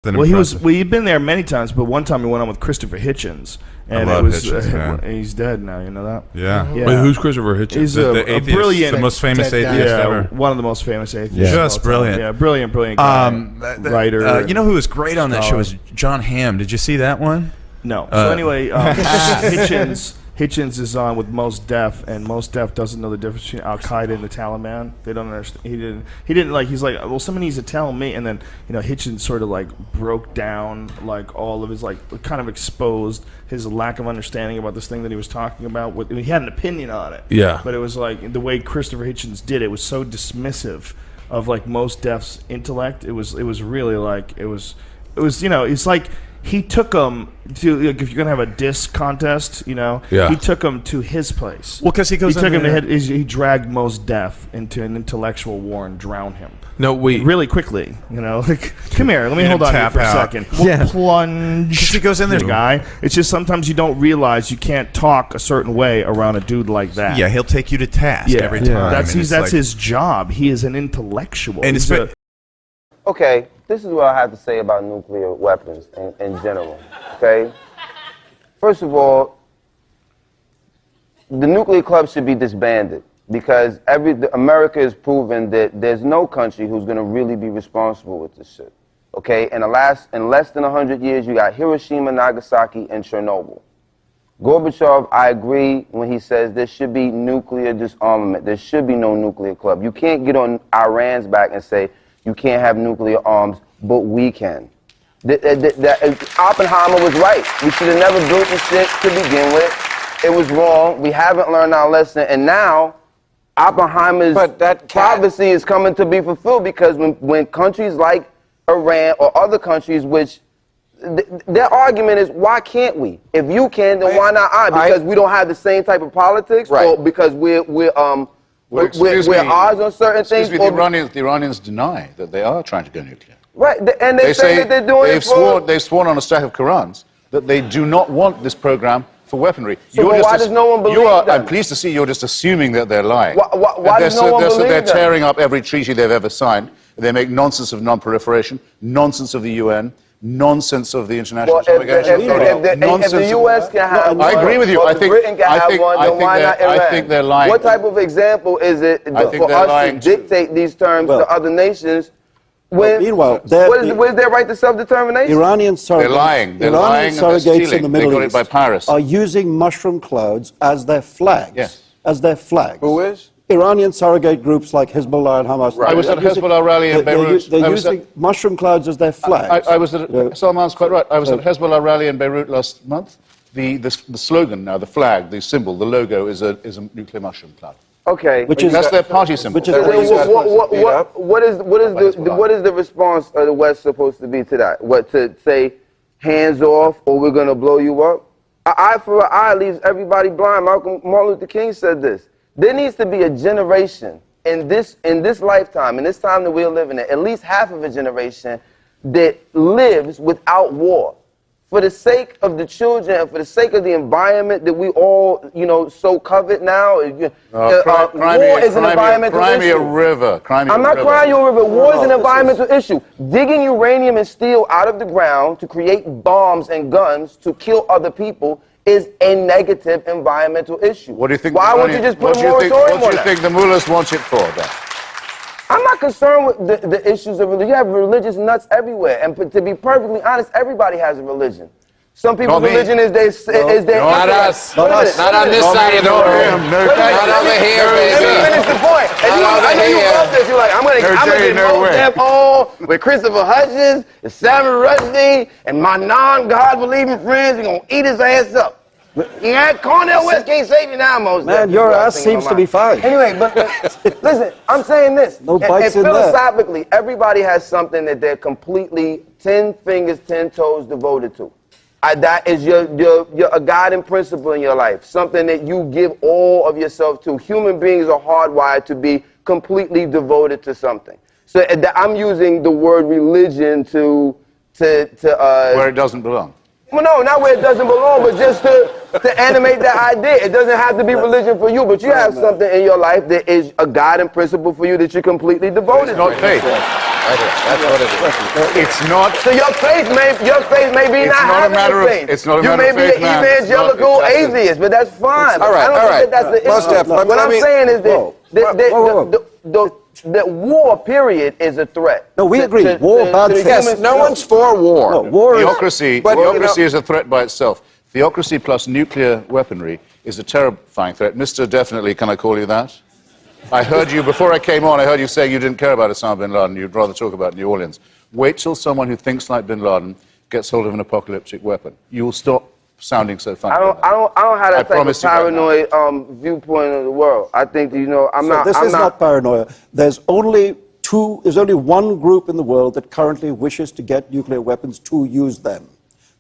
Well, he'd been there many times, but one time he went on with Christopher Hitchens, and I it love was Hitchens, he's dead now. You know that? Yeah. Yeah. Wait, who's Christopher Hitchens? He's the a atheist, brilliant, the most famous atheist ever. One of the most famous atheists. Just brilliant. Yeah, brilliant guy. Writer. You know who was great on that show was John Hamm. Did you see that one? No. So anyway, Hitchens is on with Mos Def, and Mos Def doesn't know the difference between Al Qaeda and the Taliban. They don't understand. He didn't like. He's like, well, somebody needs to tell me. And then Hitchens sort of like broke down like all of his like kind of exposed his lack of understanding about this thing that he was talking about. He had an opinion on it. Yeah. But it was like the way Christopher Hitchens did it was so dismissive of like Mos Def's intellect. It was really like it was it's like. He took him to, like, if you're gonna have a disc contest, he took him to his place. Well, because he took him to he dragged Mos Def into an intellectual war and drowned him. No, wait. Really quickly, like, come here, let me hold on to you for a second. Yeah. Plunge. He goes in there, guy. It's just sometimes you don't realize you can't talk a certain way around a dude like that. Yeah, he'll take you to task every time. That's his job. He is an intellectual. And okay, this is what I have to say about nuclear weapons in general, okay? First of all, the nuclear club should be disbanded because America has proven that there's no country who's going to really be responsible with this shit, okay? In less than 100 years, you got Hiroshima, Nagasaki, and Chernobyl. Gorbachev, I agree when he says there should be nuclear disarmament. There should be no nuclear club. You can't get on Iran's back and say, you can't have nuclear arms, but we can. Oppenheimer was right. We should have never built this shit to begin with. It was wrong. We haven't learned our lesson. And now, Oppenheimer's prophecy is coming to be fulfilled because when countries like Iran or other countries, which their argument is, why can't we? If you can, then why not I? Because we don't have the same type of politics, or because we're odds on certain things. The Iranians deny that they are trying to go nuclear. Right, and they say that they're doing it for... They've sworn on a stack of Qurans that they do not want this program for weaponry. So why does no one believe them? I'm pleased to see you're just assuming that they're lying. Why does no one believe them? They're tearing up every treaty they've ever signed. They make nonsense of non-proliferation, nonsense of the UN, nonsense of the International Atomic Energy Authority. If the U.S. can have one, I agree with you. I think Britain can have one, then why not Iran? I think they're lying. What type of example is it for us to dictate these terms to other nations? Meanwhile, where's their right to self-determination? Iranian surrogates, they're lying. They're lying surrogates in the Middle East are using mushroom clouds as their flags. Yes. As their flags. Who is? Iranian surrogate groups like Hezbollah and Hamas. Right. I was at a Hezbollah rally in Beirut. They're using mushroom clouds as their flags. Salman's quite right. I was at a Hezbollah rally in Beirut last month. The slogan now, the flag, the symbol, the logo is a nuclear mushroom cloud. Okay. That's their party symbol. What is the response of the West supposed to be to that? What, to say hands off or we're going to blow you up? Eye for an eye leaves everybody blind. Martin Luther King said this. There needs to be a generation in this lifetime, in this time that we're living in, at least half of a generation that lives without war. For the sake of the children and for the sake of the environment that we all, so covet now. War is an environmental issue. I'm not crying you a river. War is an environmental issue. Digging uranium and steel out of the ground to create bombs and guns to kill other people is a negative environmental issue. What do you think? Why won't you just put a moratorium on that? What do you think the mullahs want it for, then? I'm not concerned with the issues of religion. You have religious nuts everywhere. And to be perfectly honest, everybody has a religion. Some people's religion is their not us. Not on this side of the room. Not over here, baby. Let me finish the point. I know you love this. You're like, I'm gonna get Mos Def on with Christopher Hutchins and Salman Rushdie and my non-God-believing friends. We're gonna eat his ass up. Cornel West can't save you now, Mos Def. Man, your ass seems to be fine. Anyway, but listen, I'm saying this. No bites in there. Philosophically, everybody has something that they're completely 10 fingers, 10 toes devoted to. That is a guiding principle in your life, something that you give all of yourself to. Human beings are hardwired to be completely devoted to something. So I'm using the word religion to where it doesn't belong. Well, no, not where it doesn't belong, but just to animate that idea. It doesn't have to be religion for you, but you have something in your life that is a guiding principle for you that you're completely devoted to. It's not faith. Right here. That's what it is. It's not. So your faith may be It's not not a having matter faith. of. It's not a You matter may of be faith, an man. evangelical It's not- atheist, but that's fine. All right, I don't all think right. that that's the Most issue. Def, let What I'm me- saying is Whoa. the war period is a threat. No, we agree. War, bad to the faith. Yes, human no spirit. one's for war. No, war is... Theocracy, But, you know- theocracy is a threat by itself. Theocracy plus nuclear weaponry is a terrifying threat. Mr. Definitely, can I call you that? I heard you, before I came on, I heard you say you didn't care about Osama bin Laden. You'd rather talk about New Orleans. Wait till someone who thinks like bin Laden gets hold of an apocalyptic weapon. You will stop sounding so funny. I don't have that type of promise you that paranoid viewpoint of the world. I think, you know, This is not paranoia. There's only one group in the world that currently wishes to get nuclear weapons to use them.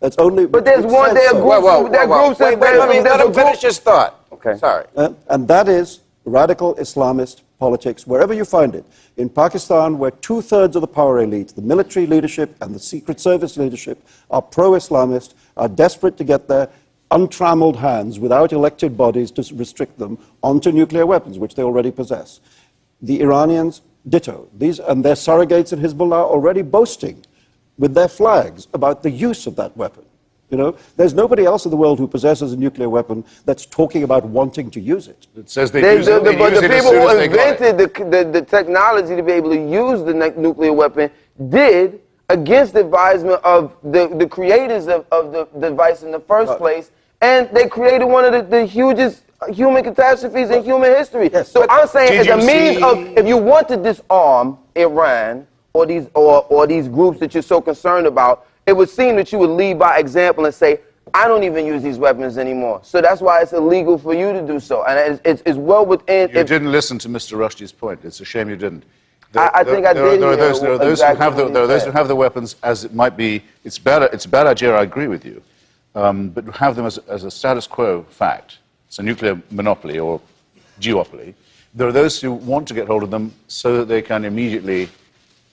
That's only... But there's one, there are groups, Wait, let him finish his thought. Okay. Sorry. And that is radical Islamist politics, wherever you find it. In Pakistan, where 2/3 of the power elite, the military leadership and the Secret Service leadership, are pro-Islamist, are desperate to get their untrammeled hands, without elected bodies to restrict them, onto nuclear weapons, which they already possess. The Iranians, ditto. And their surrogates in Hezbollah are already boasting with their flags about the use of that weapon. You know, there's nobody else in the world who possesses a nuclear weapon that's talking about wanting to use it. It says they use it, but the as people soon who as they got it. invented the technology to be able to use the nuclear weapon did against the advisement of the creators of the device in the first place, and they created one of the hugest human catastrophes in human history. Yes. So I'm saying, as Did a you means see- of, if you want to disarm Iran or these groups that you're so concerned about, it would seem that you would lead by example and say, I don't even use these weapons anymore. So that's why it's illegal for you to do so. And it's well within... You didn't listen to Mr. Rushdi's point. It's a shame you didn't. I think I did. There are those who exactly have the weapons as it might be. It's a bad idea. I agree with you, but have them as a status quo fact. It's a nuclear monopoly or duopoly. There are those who want to get hold of them so that they can immediately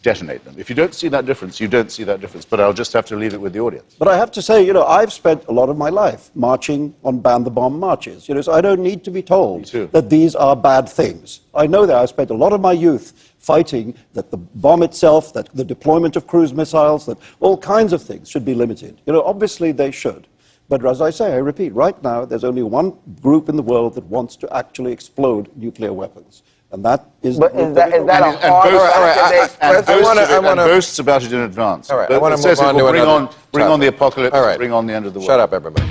detonate them. If you don't see that difference, you don't see that difference. But I'll just have to leave it with the audience. But I have to say, you know, I've spent a lot of my life marching on ban the bomb marches. You know, so I don't need to be told that these are bad things. I know that. I spent a lot of my youth fighting that the bomb itself, that the deployment of cruise missiles, that all kinds of things should be limited. You know, obviously they should. But as I say, I repeat, right now there's only one group in the world that wants to actually explode nuclear weapons. And that is... But is that a hard fact that they express? And boasts about it in advance. All right, I want to move on to bring on the apocalypse, bring on the end of the world. Shut up, everybody.